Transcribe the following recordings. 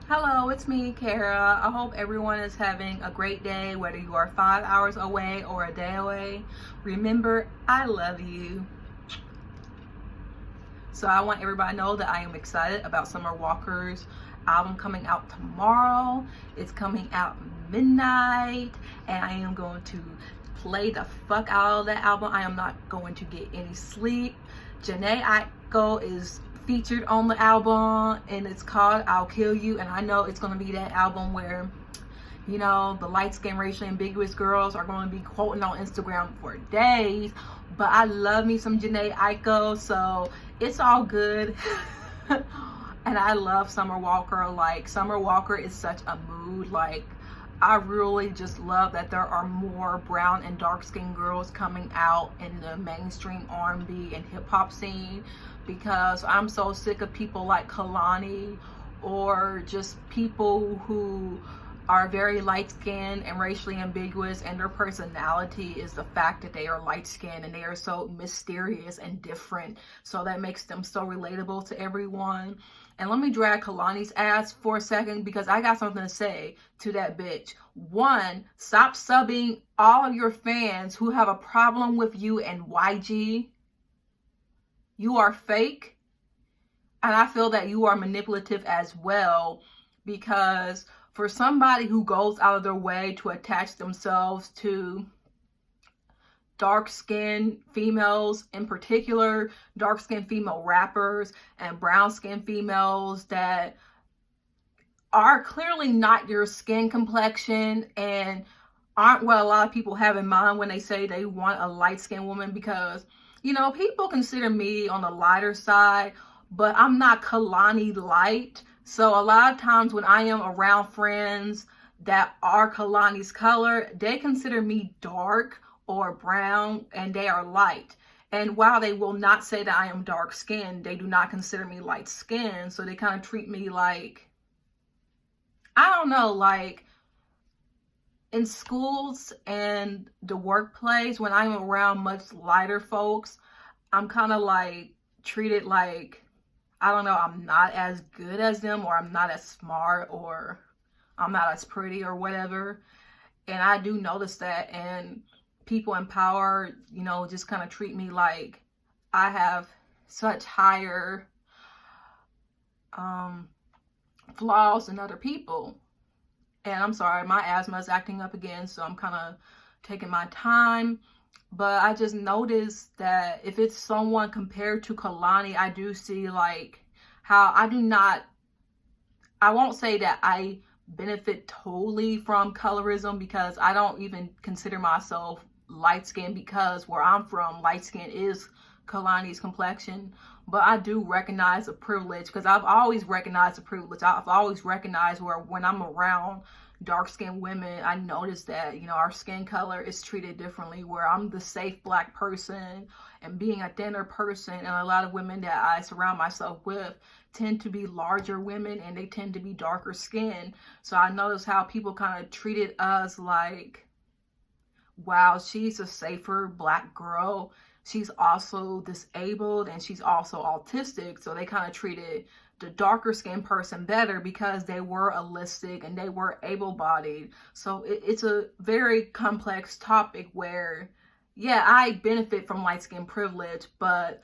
Hello, it's me, Kara. I hope everyone is having a great day, whether you are 5 hours away or a day away. Remember, I love you. So I want everybody to know that I am excited about Summer Walker's album coming out tomorrow. It's coming out midnight, and I am going to play the fuck out of that album. I am not going to get any sleep. Jhené Aiko is featured on the album, and it's called I'll Kill You, and I know it's going to be that album where, you know, the light-skinned, racially ambiguous girls are going to be quoting on Instagram for days. But I love me some Jhené Aiko, so it's all good. And I love Summer Walker. Like, Summer Walker is such a mood. Like, I really just love that there are more brown and dark-skinned girls coming out in the mainstream R&B and hip-hop scene, because I'm so sick of people like Kehlani, or just people who are very light-skinned and racially ambiguous, and their personality is the fact that they are light-skinned and they are so mysterious and different. So that makes them so relatable to everyone. And let me drag Kehlani's ass for a second, because I got something to say to that bitch. One, stop subbing all of your fans who have a problem with you and YG. You are fake. And I feel that you are manipulative as well, because for somebody who goes out of their way to attach themselves to dark-skinned females, in particular dark-skinned female rappers and brown-skinned females that are clearly not your skin complexion and aren't what a lot of people have in mind when they say they want a light-skinned woman, because, you know, people consider me on the lighter side, but I'm not Kehlani light. So a lot of times when I am around friends that are Kehlani's color, they consider me dark or brown, and they are light. And while they will not say that I am dark skinned, they do not consider me light skinned. So they kind of treat me like, I don't know, like in schools and the workplace, when I'm around much lighter folks, I'm kind of like treated like, I don't know, I'm not as good as them, or I'm not as smart, or I'm not as pretty, or whatever. And I do notice that, and people in power, you know, just kind of treat me like I have such higher flaws than other people. And I'm sorry, my asthma is acting up again, so I'm kind of taking my time. But I just noticed that if it's someone compared to Kehlani, I do see like how I won't say that I benefit totally from colorism, because I don't even consider myself light skin, because where I'm from, light skin is Kehlani's complexion. But I do recognize the privilege, because I've always recognized the privilege. I've always recognized where when I'm around dark-skinned women, I notice that, you know, our skin color is treated differently, where I'm the safe black person, and being a thinner person, and a lot of women that I surround myself with tend to be larger women, and they tend to be darker skinned. So I notice how people kind of treated us like, wow, she's a safer black girl, she's also disabled, and she's also autistic. So they kind of treated the darker skinned person better because they were allistic and they were able-bodied. So it's a very complex topic where, yeah, I benefit from light skin privilege, but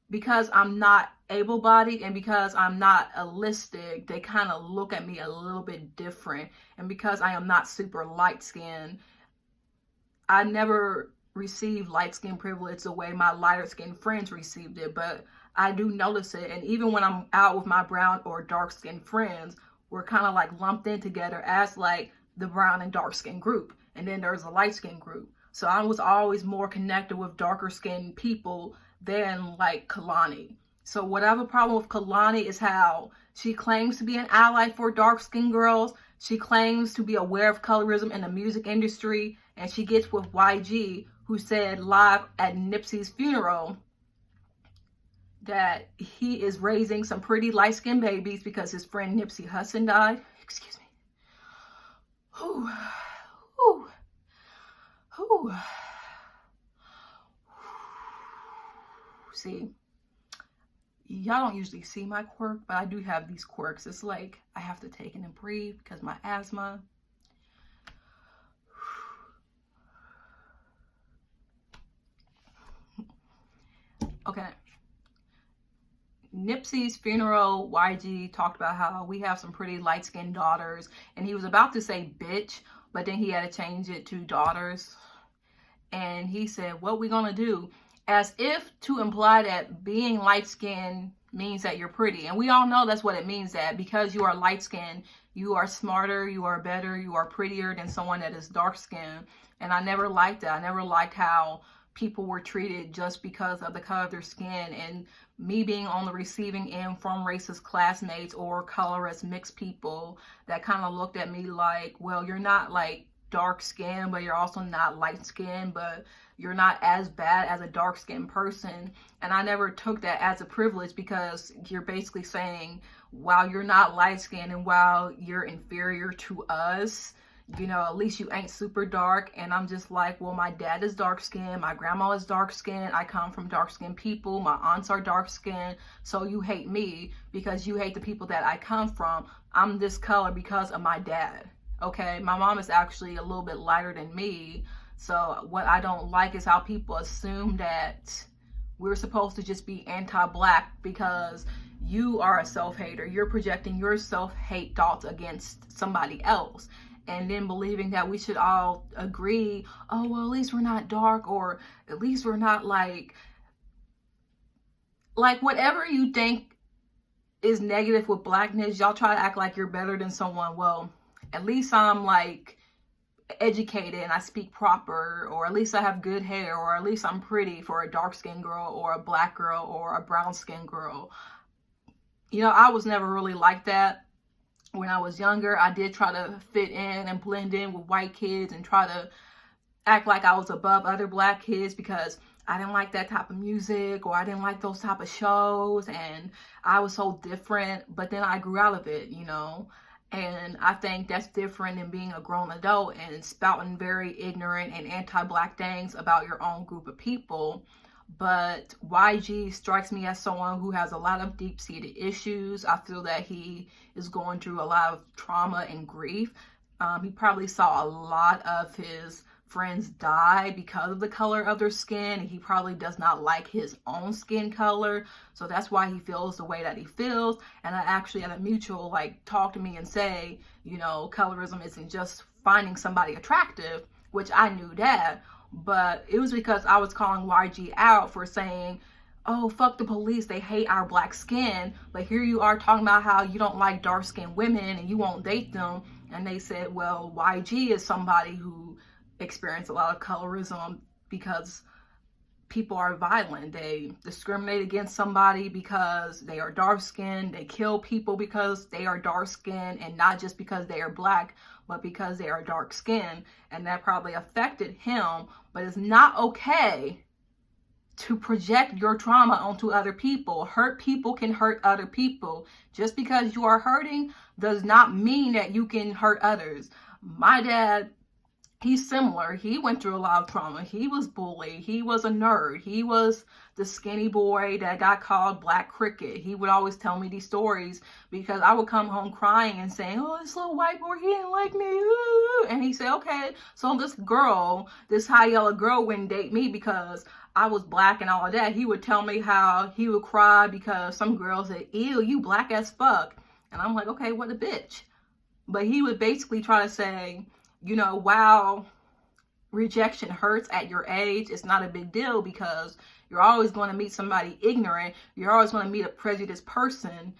because I'm not able-bodied and because I'm not allistic, they kind of look at me a little bit different. And because I am not super light-skinned, I never received light skin privilege the way my lighter skinned friends received it, but I do notice it. And even when I'm out with my brown or dark skinned friends, we're kind of like lumped in together as like the brown and dark skinned group. And then there's a light skinned group. So I was always more connected with darker skinned people than like Kehlani. So what I have a problem with Kehlani is how she claims to be an ally for dark skinned girls. She claims to be aware of colorism in the music industry, and she gets with YG, who said live at Nipsey's funeral that he is raising some pretty light-skinned babies because his friend Nipsey Hussle died. Excuse me. Whew. Whew. Whew. See, y'all don't usually see my quirk, but I do have these quirks. It's like I have to take it and breathe because my asthma. Okay. Nipsey's funeral, YG talked about how we have some pretty light-skinned daughters, and he was about to say bitch, but then he had to change it to daughters. And he said, what we gonna do? As if to imply that being light-skinned means that you're pretty. And we all know that's what it means, that because you are light-skinned, you are smarter, you are better, you are prettier than someone that is dark-skinned. And I never liked that. I never liked how people were treated just because of the color of their skin. And me being on the receiving end from racist classmates or colorist mixed people that kind of looked at me like, well, you're not like dark skin, but you're also not light skin, but you're not as bad as a dark skinned person. And I never took that as a privilege, because you're basically saying, while you're not light skinned and while you're inferior to us, you know, at least you ain't super dark. And I'm just like, well, my dad is dark skinned, my grandma is dark skinned, I come from dark skinned people, my aunts are dark skinned, so you hate me because you hate the people that I come from. I'm this color because of my dad. Okay, my mom is actually a little bit lighter than me. So what I don't like is how people assume that we're supposed to just be anti-black because you are a self-hater. You're projecting your self-hate thoughts against somebody else, and then believing that we should all agree, oh, well, at least we're not dark, or at least we're not like whatever you think is negative with blackness, y'all try to act like you're better than someone. Well, at least I'm like educated and I speak proper, or at least I have good hair, or at least I'm pretty for a dark skinned girl or a black girl or a brown skinned girl. You know, I was never really like that. When I was younger, I did try to fit in and blend in with white kids and try to act like I was above other black kids because I didn't like that type of music, or I didn't like those type of shows, and I was so different. But then I grew out of it, you know. And I think that's different than being a grown adult and spouting very ignorant and anti-black things about your own group of people. But YG strikes me as someone who has a lot of deep-seated issues. I feel that he is going through a lot of trauma and grief. He probably saw a lot of his friends die because of the color of their skin. He probably does not like his own skin color, so that's why he feels the way that he feels. And I actually had a mutual like talk to me and say, you know, colorism isn't just finding somebody attractive, which I knew that, but it was because I was calling YG out for saying, oh, fuck the police, they hate our black skin, but here you are talking about how you don't like dark-skinned women and you won't date them. And they said, well, YG is somebody who experienced a lot of colorism because people are violent. They discriminate against somebody because they are dark-skinned. They kill people because they are dark-skinned, and not just because they are black, but because they are dark-skinned. And that probably affected him, but it's not okay to project your trauma onto other people. Hurt people can hurt other people. Just because you are hurting does not mean that you can hurt others. My dad, he's similar. He went through a lot of trauma. He was bullied. He was a nerd. He was the skinny boy that got called Black Cricket. He would always tell me these stories because I would come home crying and saying, oh, this little white boy, he didn't like me. Ooh. And he said, okay, so this girl, this high yellow girl wouldn't date me because I was black and all of that. He would tell me how he would cry because some girl said, ew, you black as fuck. And I'm like, okay, what a bitch. But he would basically try to say, you know, while rejection hurts at your age, it's not a big deal because you're always going to meet somebody ignorant. You're always going to meet a prejudiced person.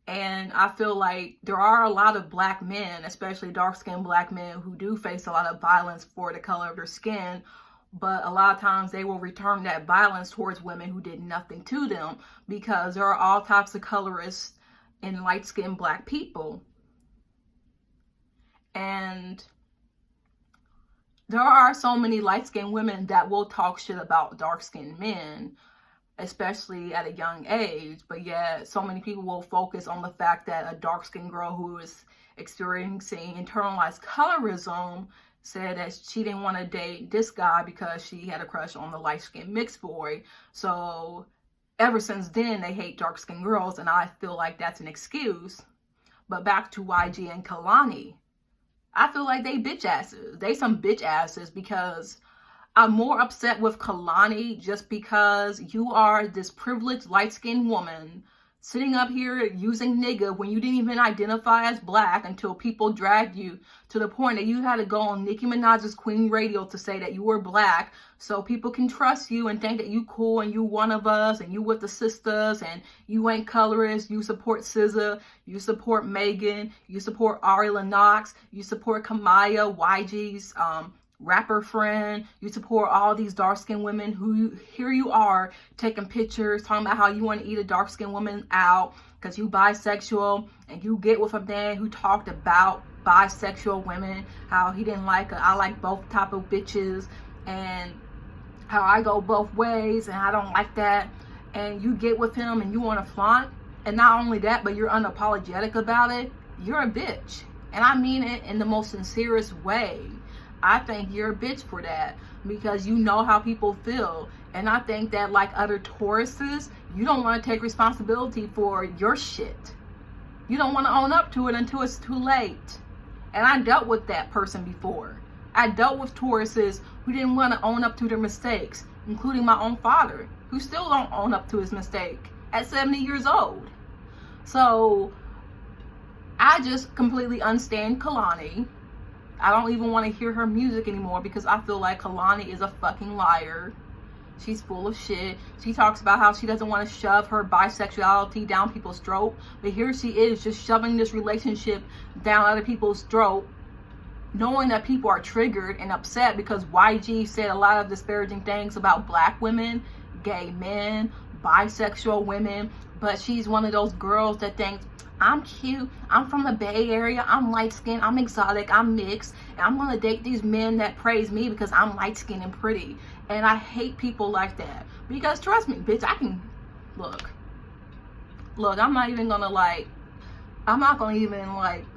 And I feel like there are a lot of black men, especially dark-skinned black men, who do face a lot of violence for the color of their skin. But a lot of times they will return that violence towards women who did nothing to them, because there are all types of colorists and light-skinned black people. And there are so many light-skinned women that will talk shit about dark-skinned men, especially at a young age. But yet so many people will focus on the fact that a dark-skinned girl who is experiencing internalized colorism said that she didn't want to date this guy because she had a crush on the light-skinned mixed boy. So ever since then, they hate dark-skinned girls, and I feel like that's an excuse. But back to YG and Kehlani. I feel like they bitch asses. They some bitch asses, because I'm more upset with Kehlani just because you are this privileged light-skinned woman sitting up here using nigga when you didn't even identify as black until people dragged you to the point that you had to go on Nicki Minaj's Queen Radio to say that you were black so people can trust you and think that you cool and you one of us and you with the sisters and you ain't colorist, you support SZA, you support Megan, you support Ari Lennox, you support Kamaya, YG's rapper friend, you support all these dark-skinned women who here you are taking pictures talking about how you want to eat a dark-skinned woman out because you bisexual, and you get with a man who talked about bisexual women, how he didn't like I like both type of bitches, and how I go both ways and I don't like that, and you get with him and you want to flaunt, and not only that, but you're unapologetic about it. You're a bitch, and I mean it in the most sincerest way. I think you're a bitch for that, because you know how people feel. And I think that, like other Tauruses, you don't want to take responsibility for your shit. You don't want to own up to it until it's too late. And I dealt with that person before. I dealt with Tauruses who didn't want to own up to their mistakes, including my own father, who still don't own up to his mistake at 70 years old. So I just completely unstand Kehlani. I don't even want to hear her music anymore because I feel like Kehlani is a fucking liar. She's full of shit. She talks about how she doesn't want to shove her bisexuality down people's throat, but here she is just shoving this relationship down other people's throat, knowing that people are triggered and upset because YG said a lot of disparaging things about black women, gay men, bisexual women, but she's one of those girls that thinks, I'm cute, I'm from the Bay Area, I'm light-skinned, I'm exotic, I'm mixed, and I'm gonna date these men that praise me because I'm light-skinned and pretty. And I hate people like that, because trust me, bitch, I can, look, I'm not even gonna I'm not gonna even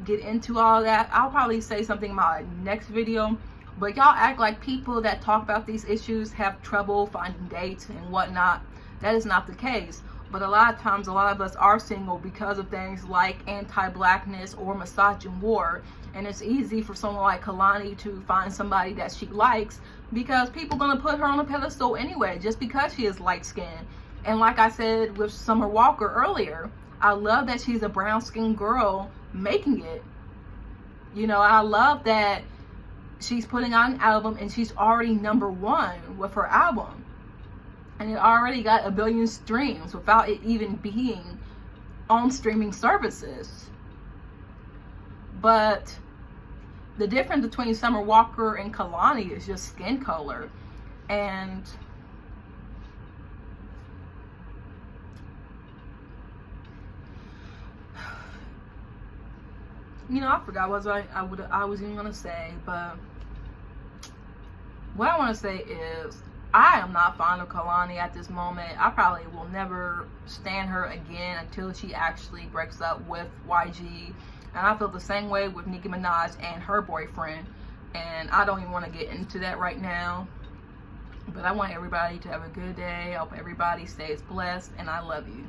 get into all that. I'll probably say something in my next video, but y'all act like people that talk about these issues have trouble finding dates and whatnot. That is not the case. But a lot of times, a lot of us are single because of things like anti-blackness or misogyn war. And it's easy for someone like Kehlani to find somebody that she likes because people are going to put her on a pedestal anyway, just because she is light-skinned. And like I said with Summer Walker earlier, I love that she's a brown-skinned girl making it. You know, I love that she's putting out an album and she's already #1 with her album. And it already got 1 billion streams without it even being on streaming services. But the difference between Summer Walker and Kehlani is just skin color. And you know, I forgot what I was even gonna say, but what I want to say is, I am not fond of Kehlani at this moment. I probably will never stand her again until she actually breaks up with YG. And I feel the same way with Nicki Minaj and her boyfriend. And I don't even want to get into that right now. But I want everybody to have a good day. I hope everybody stays blessed. And I love you.